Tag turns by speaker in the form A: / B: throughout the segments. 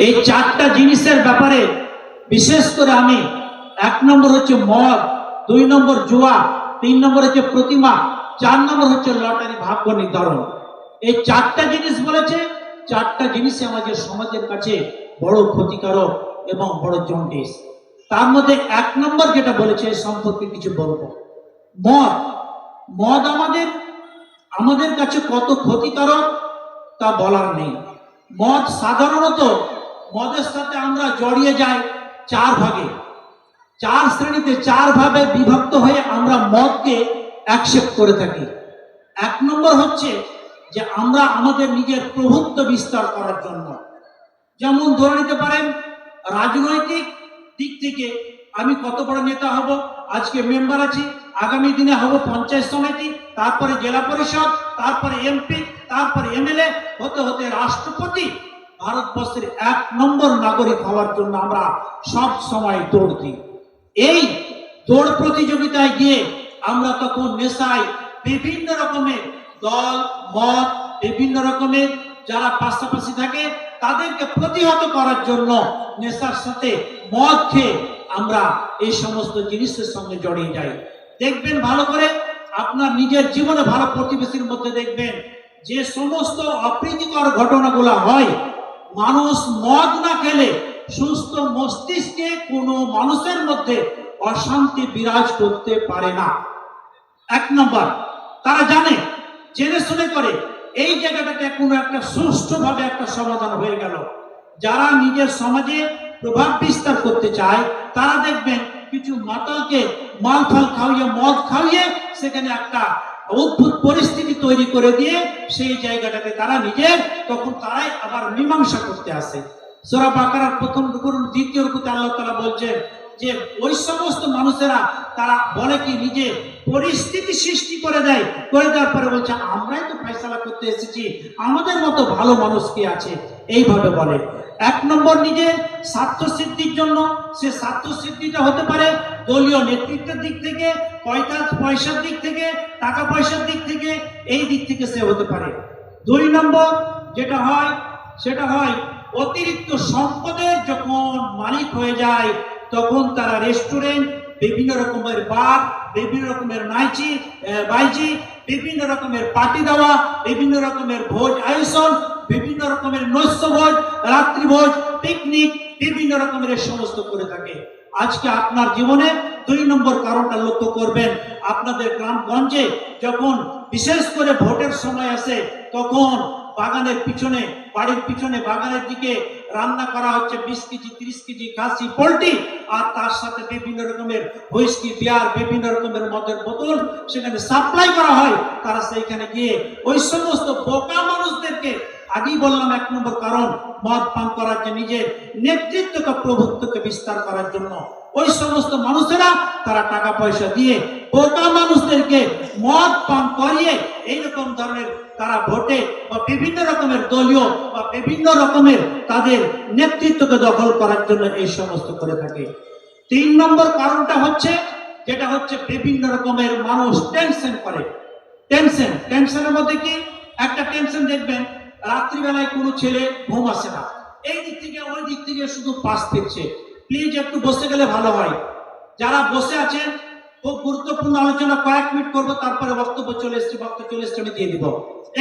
A: এই চারটা জিনিসের ব্যাপারে বিশেষ করে আমি, 1 নম্বর হচ্ছে মদ, 2 নম্বর জুয়া, 3 নম্বর হচ্ছে প্রতিমা, 4 নম্বর হচ্ছে লটারি ভাগ্য নির্ধারণ। এই চারটা জিনিস বলেছে, চারটা জিনিসই আমাদের সমাজের কাছে বড় ক্ষতিকারক এবং বড় জন্ডিস। তার মধ্যে 1 নম্বর যেটা বলেছে সম্পর্কে কিছু বলবো। মদ, মদ আমাদের কাছে কত ক্ষতিকারক তা বলার নেই। মদ সাধারণত, মদের সাথে আমরা জড়িয়ে যাই 4 ভাগে, 4 শ্রেণীতে, 4 ভাবে বিভক্ত হয়ে আমরা মদকে অ্যাকসেপ্ট করে থাকি। 1 নম্বর হচ্ছে যে আমরা আমাদের নিজের প্রভুত্ব বিস্তার করার জন্য, যেমন ধরে নিতে পারেন রাজনৈতিক দিক থেকে আমি কত বড় নেতা হব, আজকে মেম্বার আছি, আগামী দিনে হব পঞ্চায়েত সমিতি, তারপরে জেলা পরিষদ, তারপরে এমপি, তারপরে এমএলএ, হতে হতে রাষ্ট্রপতি। ভারতবর্ষের 1 নম্বর নাগরিক হওয়ার জন্য আমরা সব সময় দৌড় দিই। এই দৌড় প্রতিযোগিতায় গিয়ে আমরা তখন নেশায় বিভিন্ন রকমের দল মত, বিভিন্ন রকমের যারা পাশাপাশি থাকে তাদেরকে প্রতিহত করার জন্য নেশার সাথে মদ খেয়ে আমরা এই সমস্ত জিনিসের সঙ্গে জড়িয়ে যাই। দেখবেন ভালো করে, আপনার নিজের জীবনে ভালো প্রতিবেশীর মধ্যে দেখবেন যে সমস্ত অপ্রীতিকর ঘটনাগুলো হয়, মানুষ মদ না খেলে সুস্থ মস্তিষ্কে কোনো মানুষের মধ্যে অশান্তি বিরাজ করতে পারে না। 1 নম্বর, তারা জানে, জেনে শুনে করে এই জায়গাটাতে কোনো একটা সুষ্ঠুভাবে একটা সমাধান হয়ে গেল। যারা নিজের সমাজে প্রভাব বিস্তার করতে চায় তারা দেখবেন কিছু মাতালকে মালফাল খাওয়িয়ে, মদ খাওয়িয়ে সেখানে একটা অদ্ভুত পরিস্থিতি তৈরি করে দিয়ে সেই জায়গাটাকে তারা নিজের, তখন তারাই আবার মীমাংসা করতে আসে। সূরা বাকারার 1ম রুকুর 2য় রুকুতে আল্লাহ তাআলা বলছেন যে ওই সমস্ত মানুষেরা তারা বলে কি নিজে পরিস্থিতি সৃষ্টি করে দেয়, করে দেওয়ার পরে বলছে আমরাই তো ফয়সালা করতে এসেছি, আমাদের মতো ভালো মানুষ কি আছে, এইভাবে বলে। 1 নম্বর নিজের স্বার্থ সিদ্ধির জন্য, সে স্বার্থ সিদ্ধিটা হতে পারে দলীয় নেতৃত্বের দিক থেকে, পয়সার দিক থেকে, টাকা পয়সার দিক থেকে, এই দিক থেকে সে হতে পারে। 2 নম্বর যেটা হয় সেটা হয় অতিরিক্ত সম্পদের যখন মালিক হয়ে যায় তখন তারা রেস্টুরেন্ট, বিভিন্ন রকমের বার, বিভিন্ন রকমের নাইচি বাইজি, বিভিন্ন রকমের পার্টি দেওয়া, বিভিন্ন রকমের ভোজ আয়োজন, বিভিন্ন রকমের নৈশভোজ, রাত্রিভোজ, পিকনিক, বিভিন্ন রকমের সমস্ত করে থাকে। আজকে আপনার জীবনে 2 নম্বর কারণটা লক্ষ্য করবেন, আপনাদের গ্রামগঞ্জে যখন বিশেষ করে ভোটের সময় আসে তখন বাগানের পিছনে, বাড়ির পিছনে বাগানের দিকে রান্না করা হচ্ছে 20 কেজি 30 কেজি খাসি পোল্ট্রি, আর তার সাথে বিভিন্ন রকমের হুইস্কি বিয়ার, বিভিন্ন রকমের মদের বোতল সেখানে সাপ্লাই করা হয়। তারা সেইখানে গিয়ে ওই সমস্ত বোকা মানুষদেরকে, আগেই বললাম 1 নম্বর কারণ মদ পান করার যে নিজের নেতৃত্বকে, প্রভুত্বকে বিস্তার করার জন্য ওই সমস্ত মানুষেরা তারা টাকা পয়সা দিয়ে বোকা মানুষদেরকে মদ পান করিয়ে এইরকম ধরনের তারা ভোটে বা বিভিন্ন রকমের দলীয় বা বিভিন্ন রকমের তাদের নেতৃত্বকে দখল করার জন্য এই সমস্ত করে থাকে। 3 নম্বর কারণটা হচ্ছে যেটা হচ্ছে বিভিন্ন রকমের মানুষ টেনশন করে। টেনশনের মধ্যে কি একটা টেনশন দেখবেন, রাত্রিবেলায় কোনো ছেলে ঘুম আসে না, এই দিক থেকে ওই দিক থেকে শুধু পাশ ফিরছে। প্লিজ একটু বসে গেলে ভালো হয়। যারা বসে আছেন খুব গুরুত্বপূর্ণ আলোচনা কয়েক মিনিট করবো, তারপরে বক্তব্য চলে এসছে আমি দিয়ে দিব।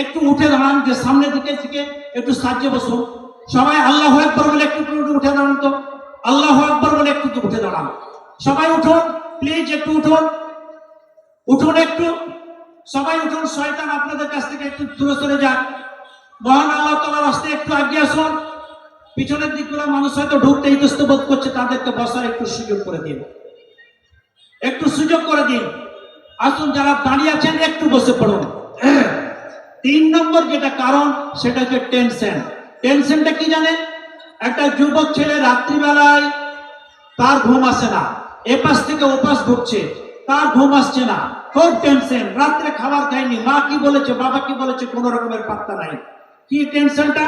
A: একটু উঠে দাঁড়ান, যে সামনের দিকে থেকে একটু সাজিয়ে বসুন। সবাই আল্লাহু আকবার বলে একটু উঠে দাঁড়ান তো, আল্লাহু আকবার বলে একটু উঠে দাঁড়ান। সবাই উঠুন প্লিজ, একটু উঠুন, উঠুন একটু, সবাই উঠুন। শয়তান আপনাদের কাছ থেকে একটু দূরে সরে যাক। মহান আল্লাহ তাআলার রাস্তায় একটু এগিয়ে আসুন। পিছনের দিকগুলো মানুষ হয়তো ঢুকতে ইতস্ত বোধ করছে, তাদেরকে বসার একটু সুযোগ করে দিন, একটু সুযোগ করে দিন। আসুন, যারা দাঁড়িয়ে আছেন একটু বসে পড়ুন। 3 নম্বর যেটা কারণ সেটা হচ্ছে টেনশন। টেনশনটা কি জানেন? একটা যুবক ছেলে রাত্রিবেলায় তার ঘুম আসে না, এপাশ থেকে ওপাশ ঢুকছে, তার ঘুম আসছে না, খুব টেনশন। রাত্রে খাবার খায়নি, মা কি বলেছে, বাবা কি বলেছে, কোন রকমের পাত্তা নাই। কি টেনশনটা?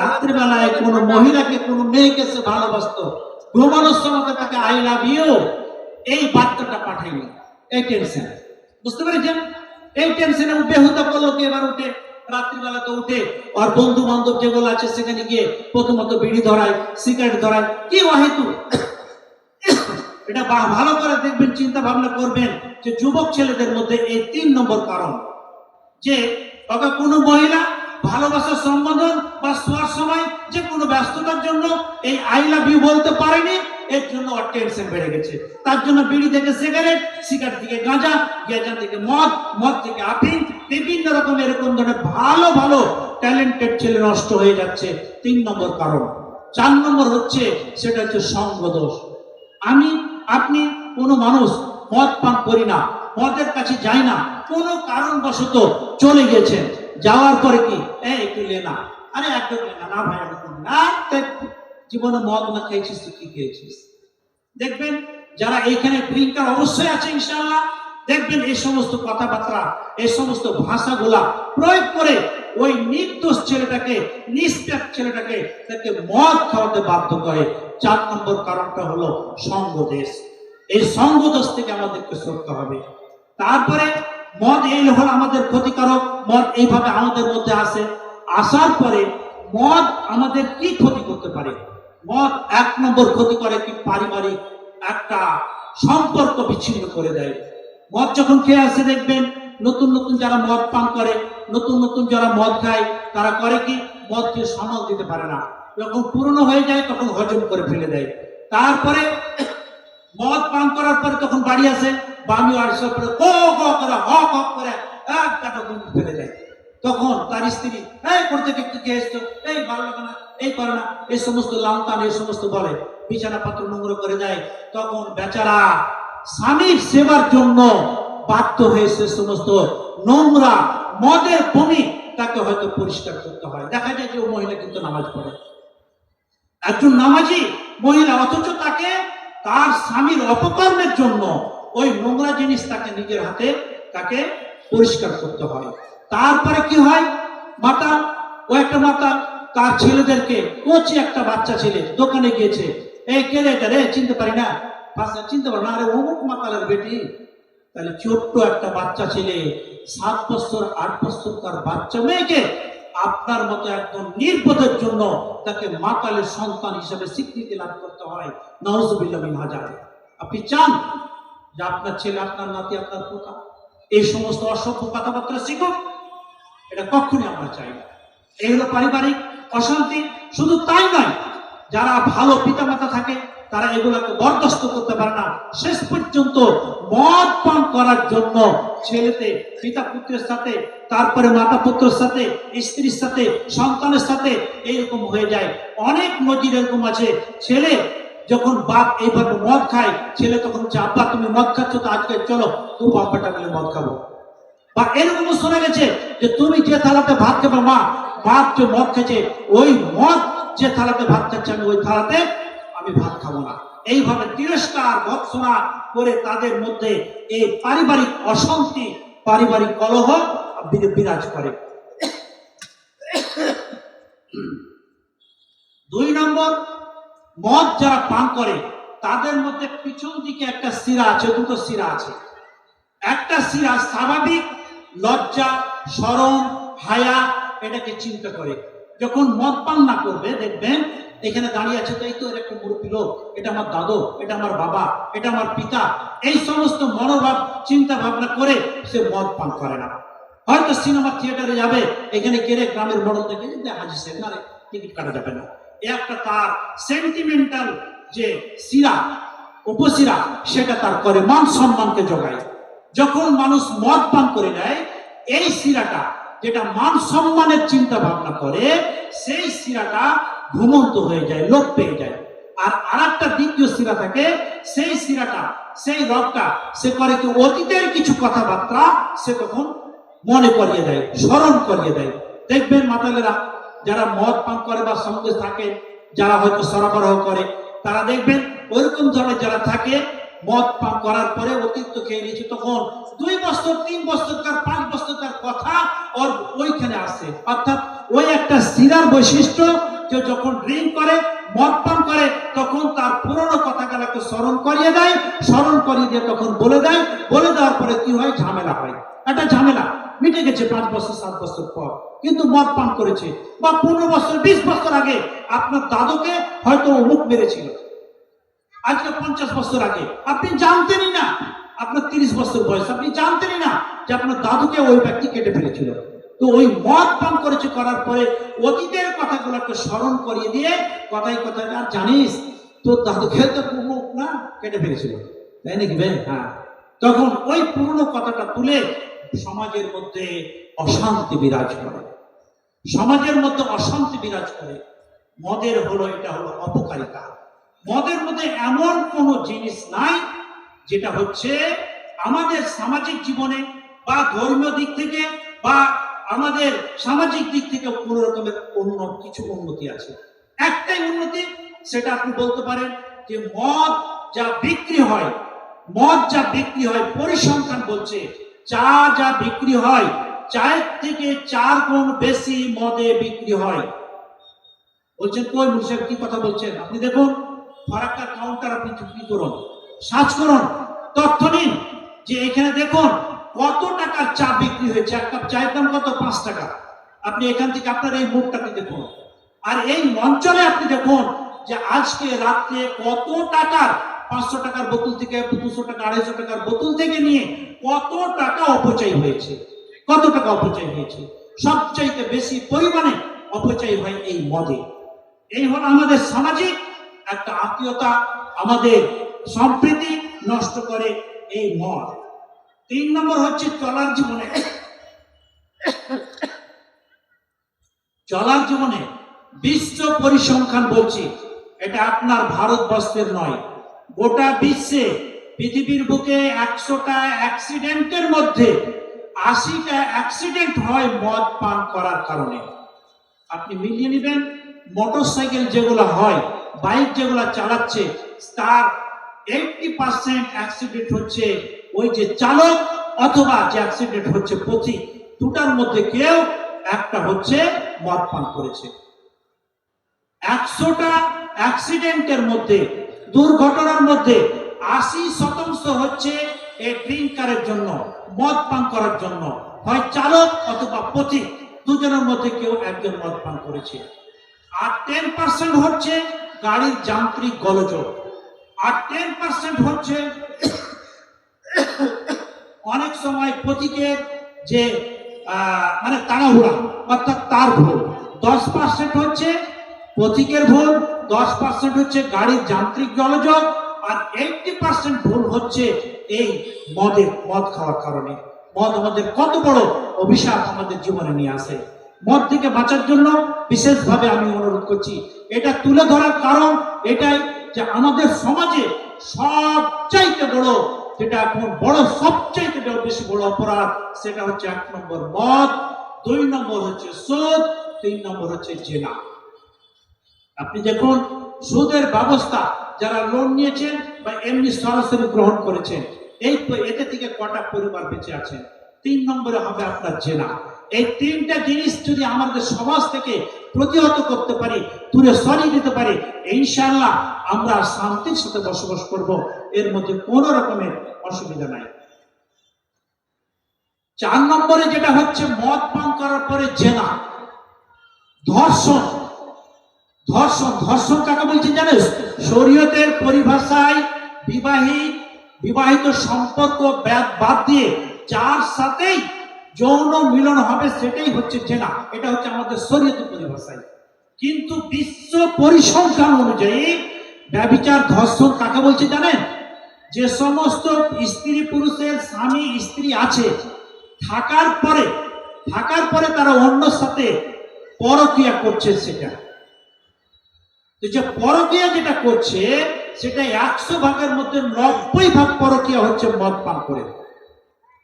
A: রাত্রিবেলায় কোন মহিলাকে, কোন মেয়েকে সে ভালোবাসতো, ঘুমানোর সময় তাকে আই লাভ ইউ এই বার্তাটা পাঠায়নি, এই টেনশন। বুঝতে পেরেছেন? এই টেনশনে বেহুদা করলো কি এবার উঠে রাত্রিবেলাতে উঠে আর বন্ধু বান্ধব যেগুলো আছে সেখানে গিয়ে প্রথমত বিড়ি ধরায়, সিগারেট ধরায়, কি অহেতু। এটা ভালো করে দেখবেন, চিন্তা ভাবনা করবেন যে যুবক ছেলেদের মধ্যে এই 3 নম্বর কারণ, যে কোনো মহিলা ভালোবাসার সম্বোধন বা শোয়ার সময় যে কোনো ব্যস্ততার জন্য এই আই লাভ ইউ বলতে পারেনি, এর জন্য ওর টেনশন বেড়ে গেছে। তার জন্য বিড়ি থেকে সিগারেট, সিগারেট থেকে গাঁজা, গাঁজা থেকে মদ, মদ থেকে আফিম, বিভিন্ন রকম এরকম ধরনের ভালো ভালো ট্যালেন্টেড ছেলে নষ্ট হয়ে যাচ্ছে। 3 নম্বর কারণ। 4 নম্বর হচ্ছে, সেটা হচ্ছে সঙ্গ দোষ। আপনি কোনো মানুষ মদ পান করি না, মদের কাছে যাই না, কোনো কারণবশত চলে গেছেন, যাওয়ার পরে কি একটু লেনা, আরে একটু লেনা না ভাই, না জীবনে মদ না খেয়েছিস তো কি খেয়েছিস। দেখবেন যারা এইখানে ড্রিঙ্কার অবশ্যই আছে ইনশাআল্লাহ, দেখবেন এই সমস্ত কথাবার্তা, এই সমস্ত ভাষাগুলা প্রয়োগ করে ওই নির্দোষ ছেলেটাকে, নিষ্পাপ ছেলেটাকে তাকে মদ খাওয়াতে বাধ্য করে। 4 নম্বর কারণটা হলো সঙ্গদেশ। এই সঙ্গদোষ থেকে আমাদেরকে সরতে হবে। তারপরে মদ এই হলো আমাদের ক্ষতিকারক। মদ এইভাবে আমাদের মধ্যে আসে, আসার পরে মদ আমাদের কি ক্ষতি করতে পারে? মদ 1 নম্বর ক্ষতি করে কি, পারিবারিক একটা সম্পর্ক বিচ্ছিন্ন করে দেয়। মদ যখন খেয়ে আসে, দেখবেন নতুন নতুন যারা মদ পান করে, নতুন নতুন যারা মদ খায়, তারা করে কি, মদকে সামাল দিতে পারে না, যখন পুরনো হয়ে যায় তখন হজম করে ফেলে দেয়। তারপরে মদ পান করার পরে তখন বাড়ি আসে, বামি আড়সা করে করে এক কাটা গুঁড়ি ফেলে দেয়। তখন তার স্ত্রী করতে একটু খেয়ে এসছো, এই ভালো লাগে না, এই করে না, এই সমস্ত লাউতান, এই সমস্ত বলে, বিছানা পাত্র নোংরা করে দেয়। তখন বেচারা স্বামীর সেবার জন্য বাধ্য হয়ে সে সমস্ত নোংরা মদের বমি তাকে হয়তো পরিষ্কার করতে হয়। দেখা যায় যে ও মহিলা কিন্তু নামাজ পড়ে, একজন নামাজি মহিলা, অথচ তাকে তার স্বামীর অপকর্মের জন্য ওই নোংরা জিনিস তাকে নিজের হাতে তাকে পরিষ্কার করতে হয়। তারপরে কি হয়, মাতা, ও একটা মাতা তার ছেলেদেরকে, কোচি একটা বাচ্চা ছেলে দোকানে গিয়েছে, এই কে রে এটা রে, চিনতে পারি না, ভাষা চিনতে পারি না, আরে অমুক মাতালের বেটি। তাহলে ছোট্ট একটা বাচ্চা ছেলে, 7 বছর 8 বছর তার বাচ্চা মেয়েকে আপনার মতো একদম নির্বোধের জন্য তাকে মাতালের সন্তান হিসেবে স্বীকৃতি লাভ করতে হয়। নাউজুবিল্লাহ মিন হাজার। আপনি চান যে আপনার ছেলে, আপনার নাতি, আপনার পোতা এই সমস্ত অসভ্য কথাবার্তা শিখুক? এটা কখনই আমরা চাই না। এই হলো পারিবারিক অশান্তি। শুধু তাই নয়, যারা ভালো পিতামাতা থাকে তারা এগুলোকে বরদাস্ত করতে পারে না, শেষ পর্যন্ত মদ পান করার জন্য ছেলেতে পিতা পুত্রের সাথে, তারপরে মাতা পুত্রের সাথে, স্ত্রীর সাথে, সন্তানের সাথে এইরকম হয়ে যায়। অনেক নজির এরকম আছে, ছেলে যখন বাপ এইভাবে মদ খায়, ছেলে তখন বলছে, আব্বা তুমি মদ খাচ্ছ তো আজকে চলো দু বাপ্পাটা মিলে মদ খাবো। বা এরকম শোনা গেছে যে তুমি যে থালাতে ভাত খাবে, মা যে মদ খেয়েছে, ওই মদ যে থালাতে ভাত খাচ্ছে, আমি ওই থালাতে আমি ভাত খাবো না। এইভাবে তিরস্কার ভৎসনা করে তাদের মধ্যে এই পারিবারিক অশান্তি, পারিবারিক কলহ বিরাজ করে। 2 নম্বর, মদ যারা পান করে তাদের মধ্যে পিছন দিকে একটা শিরা আছে, 2টো শিরা আছে। একটা শিরা স্বাভাবিক লজ্জা, শরম, হায়া, এটাকে চিন্তা করে। যখন মদ পান না করবে, দেখবেন এখানে দাঁড়িয়ে আছে, তো এই তো একটা মুরব্বী লোক, এটা আমার দাদু, এটা আমার বাবা, এটা আমার পিতা, এই সমস্ত মনোভাব চিন্তা ভাবনা করে সে মদ পান করে না। হয়তো সিনেমা থিয়েটারে যাবে, এখানে গেলে গ্রামের বড় থেকে হাজি সাহেব না রে, টিকিট কাটা যাবে না, একটা তার সেন্টিমেন্টাল যে শিরা, উপশিরা, সেটা তার করে মান সম্মানকে জোগায়। যখন মানুষ মদ পান করে নেয়, এই শিরাটা যেটা মান সম্মানের চিন্তা ভাবনা করে, সেই শিরাটা ঘুমন্ত হয়ে যায়, লোপ পেয়ে যায়। আর আরেকটা দ্বিতীয় শিরা থাকে, সেই শিরাটা, সেই রগটা সে করে কি, অতীতের কিছু কথাবার্তা সে তখন মনে করিয়ে দেয়, স্মরণ করিয়ে দেয়। দেখবেন মাতালেরা যারা মদ পান করে বা সঙ্গে থাকে, যারা হয়তো সরবরাহ করে, তারা দেখবেন ওইরকম ধরনের যারা থাকে, মদ পান করার পরে অতিরিক্ত খেয়ে নিয়েছে, তখন 2 বছর 3 বছরকার 5 বছরকার কথা ওর ওইখানে আসে। অর্থাৎ ওই একটা শিরার বৈশিষ্ট্য, যে যখন ড্রিঙ্ক করে, মদ পান করে, তখন তার পুরনো কথাগুলোকে স্মরণ করিয়ে দেয়, স্মরণ করিয়ে দিয়ে তখন বলে দেয়, বলে দেওয়ার পরে কি হয়, ঝামেলা হয়, একটা ঝামেলা মিটে গেছে 5 বছর 7 বছর পর, কিন্তু মদ পান করেছে। বা 15 বছর 20 বছর আগে আপনার দাদুকে হয়তো অমুক মেরেছিল, আজকে 50 বছর আগে আপনি জানতেনই না। আপনার 30 বছর বয়স, আপনি জানতেনই না যে আপনার দাদুকে ওই ব্যক্তি কেটে ফেলেছিল। তো ওই মদ পান করেছে, করার পরে অতীতের কথাগুলোকে স্মরণ করিয়ে দিয়ে কথায় কথায়, আর জানিস তোর দাদুকে তো অমুক না কেটে ফেলেছিল, তাই নাকি ভাই? হ্যাঁ, তখন ওই পুরনো কথাটা তুলে সমাজের মধ্যে অশান্তি বিরাজ করে, সমাজের মধ্যে অশান্তি বিরাজ করে। মদের হলো, এটা হলো অপকারিতা। মদের মধ্যে এমন কোন জিনিস নাই যেটা হচ্ছে আমাদের সামাজিক জীবনে বা ধর্মীয় দিক থেকে বা আমাদের সামাজিক দিক থেকে কোন রকমের অন্য কিছু উন্নতি আছে। একটাই উন্নতি, সেটা আপনি বলতে পারেন যে মদ যা বিক্রি হয়, মদ যা বিক্রি হয়, পরিসংখ্যান বলছে চা যা বিক্রি হয়, চায়ের থেকে 4 গুণ বেশি মদে বিক্রি হয়। বলছেন কই মুর্শিদ, কি কথা বলছেন? আপনি দেখুন ফারাক্কা কাউন্টার, আপনি কি করুন, সার্চ করুন, তথ্য নিন যে এখানে দেখুন কত টাকার চা বিক্রি হয়েছে। এক কাপ চায়ের দাম কত? 5 টাকা। আপনি এখান থেকে আপনার এই মুখটাকে দেখুন, আর এই অঞ্চলে আপনি দেখুন যে আজকে রাত্রে কত টাকার, 500 টাকার বোতল থেকে 200 টাকা 250 টাকার বোতল থেকে নিয়ে কত টাকা অপচয় হয়েছে, কত টাকা অপচয় হয়েছে। সবচাইতে বেশি পরিমাণে অপচয় হয় এই মদে। এই হলো আমাদের সামাজিক একটা আত্মীয়তা, আমাদের সম্প্রীতি নষ্ট করে এই মদ। 3 নম্বর হচ্ছে চলার জীবনে, চলার জীবনে বিশ্ব পরিসংখ্যান বলছি, এটা আপনার ভারতবর্ষের নয়, গোটা বিশ্বে পৃথিবীর বুকে 100টা অ্যাক্সিডেন্টের মধ্যে 80টা অ্যাক্সিডেন্ট হয় মদ পান করার কারণে। আপনি মিলিয়ে নেবেন, মোটরসাইকেল যেগুলো হয়, বাইক যেগুলো চালাচ্ছে, তার 80% অ্যাক্সিডেন্ট হচ্ছে ওই যে চালক, অথবা যে অ্যাক্সিডেন্ট হচ্ছে পথিক, দুটার মধ্যে কেউ একটা হচ্ছে মদ পান করেছে। 100টা অ্যাক্সিডেন্টের মধ্যে, দুর্ঘটনার মধ্যে 80% হচ্ছে এই ড্রিঙ্কারের জন্য, মদ পান করার জন্য। হয় চালক অথবা পথিক, দুজনের মধ্যে কেউ একজন মদ পান করেছে। আর 10% হচ্ছে গাড়ির যান্ত্রিক গোলযোগ, আর 10% হচ্ছে অনেক সময় পথিকের যে মানে তাড়াহুড়া, অর্থাৎ তার ভুল। 10% হচ্ছে পথিকের ভুল, 10% হচ্ছে গাড়ির যান্ত্রিক গোলযোগ, আর 80% ভুল হচ্ছে এই মদ খাওয়ার কারণে। মদ আমাদের কত বড় অভিশাপ আমাদের জীবনে নিয়ে আসে। মদ থেকে বাঁচার জন্য বিশেষভাবে আমি অনুরোধ করছি, এটা তুলে ধরার কারণ এটাই যে আমাদের সমাজে সবচাইতে বড়, যেটা এখন বড়, সবচাইতে বেশি বড় অপরাধ, সেটা হচ্ছে 1 নম্বর মদ, 2 নম্বর হচ্ছে সুদ, 3 নম্বর হচ্ছে জেনা। আপনি দেখুন সুদের ব্যবস্থা, যারা লোন নিয়েছেন বা এমনি সরাসরি গ্রহণ করেছেন, এই এতে থেকে কটা পরিবার বেঁচে আছেন। 3 নম্বরে হবে আপনার জেনা। এই 3টা জিনিস যদি আমাদের সমাজ থেকে প্রতিহত করতে পারি, দূরে সরিয়ে দিতে পারি, ইনশাআল্লাহ আমরা শান্তির সাথে বসবাস করব, এর মধ্যে কোনো রকমের অসুবিধা নাই। 4 নম্বরে যেটা হচ্ছে মদ পান করার পরে জেনা, ধর্ষণ। ধর্ষণ, ধর্ষণ কাকে বলছেন জানেন? শরীয়তের পরিভাষায় বিবাহিত সম্পর্ক বাদ দিয়ে যার সাথেই যৌন মিলন হবে সেটাই হচ্ছে জেনা। এটা হচ্ছে আমাদের শরীয়তের পরিভাষায়। কিন্তু বিশ্ব পরিসংখ্যান অনুযায়ী ব্যভিচার, ধর্ষণ কাকে বলছে জানেন? যে সমস্ত স্ত্রী পুরুষের স্বামী স্ত্রী আছে, থাকার পরে তারা অন্যর সাথে পরক্রিয়া করছে, সেটা যে পরক্রিয়া যেটা করছে, সেটা 100 ভাগের মধ্যে 90 ভাগ পরক্রিয়া হচ্ছে মদ পান করে।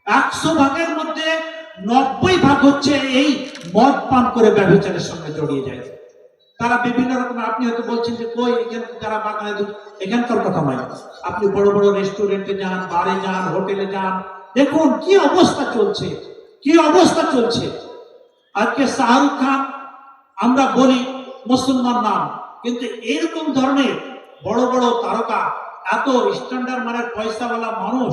A: 100 ভাগের মধ্যে 90 ভাগ হচ্ছে এই মদ পান করে ব্যভিচারের সঙ্গে জড়িয়ে যায়। তারা বিভিন্ন রকম, আপনি হয়তো বলছেন যে কই এখানে যারা বাগানে, এখানকার কথা নয়, আপনি বড় বড় রেস্টুরেন্টে যান, বারে যান, হোটেলে যান, দেখুন কি অবস্থা চলছে, কি অবস্থা চলছে। আজকে শাহরুখ খান আমরা বলি মুসলমান নাম, কিন্তু এরকম ধরনের বড় বড় তারকা, এত স্ট্যান্ডার্ড মানের পয়সাওয়ালা মানুষ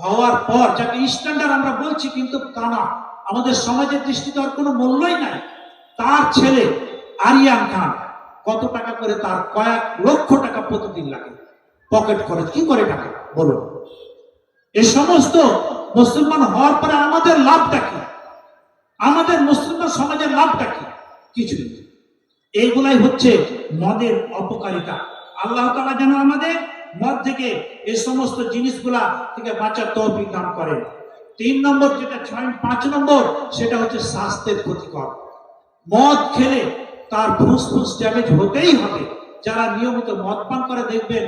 A: হওয়ার পর, যাকে স্ট্যান্ডার্ড আমরা বলছি কিন্তু তা না, আমাদের সমাজের দৃষ্টিতে আর কোনো মূল্যই নাই। তার ছেলে আরিয়ান খান কত টাকা করে, তার কয়েক লক্ষ টাকা প্রতিদিন লাগে পকেট খরচ। কি করে টাকা বলুন? এ সমস্ত মুসলমান হওয়ার পরে আমাদের লাভটা কি? আমাদের মুসলমান সমাজের লাভটা কি? কিছু নেই। এইগুলাই হচ্ছে মদের অপকারিতা। আল্লাহ তাআলা যেন আমাদের মদ থেকে এই সমস্ত জিনিসগুলা থেকে বাঁচার তৌফিক দান করেন। 3 নম্বর যেটা 5 নম্বর, সেটা হচ্ছে স্বাস্থ্যের ক্ষতিকর। মদ খেলে তার ফুসফুস ড্যামেজ হতেই হবে। যারা নিয়মিত মদ পান করে দেখবেন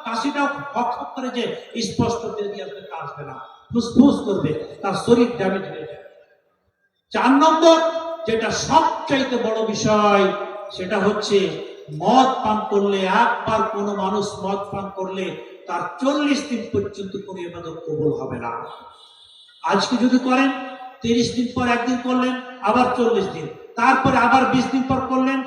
A: কাশিটাও হক করে যে স্পষ্ট বেরিয়ে আসবে, তা আসবে না, ফুসফুস করবে, তার শরীর ড্যামেজ হয়ে যাবে। 4 নম্বর যেটা সবচাইতে বড় বিষয়, সেটা হচ্ছে মদ পান করলে, একবার কোনো মানুষ মদ পান করলে তার 40 দিন পর্যন্ত কোনো ইবাদত কবুল হবে না। আজকে যদি করেন, 30 দিন পর একদিন করলেন, আবার 40 দিন, তারপরে আবার 20 দিন পর করলেন,